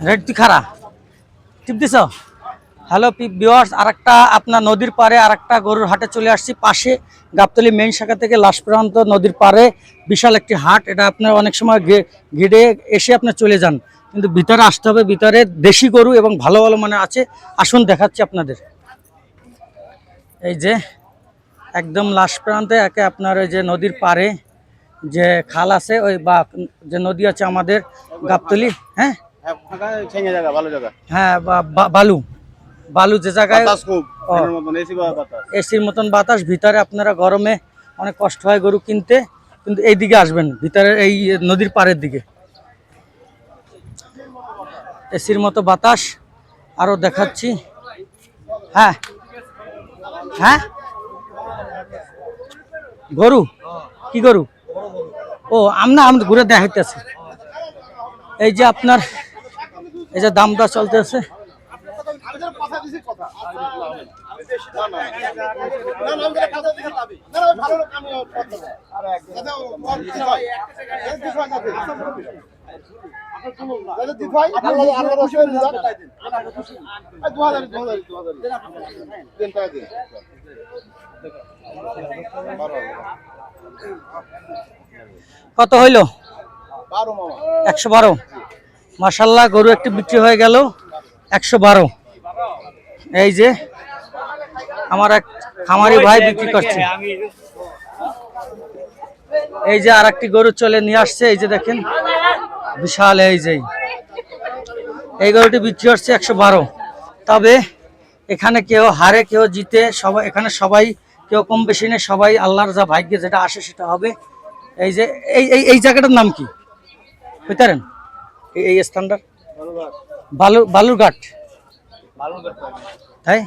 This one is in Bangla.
রেড তুই খারা টিপ দিছ। হ্যালো ভিউয়ার্স, আরেকটা আপনার নদীর পাড়ে আরেকটা গরুর হাটে চলে আসছি। পাশে গাবতলী মেইন শাখা থেকে লাস্ট পর্যন্ত নদীর পাড়ে বিশাল একটি হাট। এটা আপনার অনেক সময় ঘিরে এসে আপনার চলে যান, কিন্তু ভিতরে আসতে হবে। ভিতরে দেশি গরু এবং ভালো ভালো মানে আছে। আসুন দেখাচ্ছি আপনাদের। এই যে একদম লাস্ট প্রান্তে একে আপনার ওই যে নদীর পাড়ে যে খাল আছে, ওই বা যে নদী আছে আমাদের গাবতলী। হ্যাঁ হ্যাঁ, বালু বালু যে জায়গায় এসির মতন বাতাস। ভিতরে আপনারা গরমে অনেক কষ্ট হয় গরু কিনতে, কিন্তু এই দিকে আসবেন, ভিতরে এই নদীর পাড়ের দিকে এসির মতো বাতাস। আরো দেখাচ্ছি। হ্যাঁ হ্যাঁ, গরু কি গরু? ও আমি ঘুরে দেখাইতেছি। এই যে আপনার এই যে দাম দর চলতেছে। কত হইল? 112। মাশাআল্লাহ, গরু একটি বিক্রি হয়ে গেল 112। এই যে আমার এক খামারি ভাই বিক্রি করছে। এই যে আর একটি গরু চলে নিয়ে আসছে। এই যে দেখেন বিশাল। এই গরুটি বিক্রি হচ্ছে 112। তবে এখানে কেউ হারে কেউ জিতে, সবাই এখানে সবাই কেউ কম বেশি নেই, সবাই আল্লাহর যা ভাগ্যে যেটা আসে সেটা হবে। এই যে এই জায়গাটার নাম কি বুঝতেন? এই স্থানটার বালুরঘাট। তাই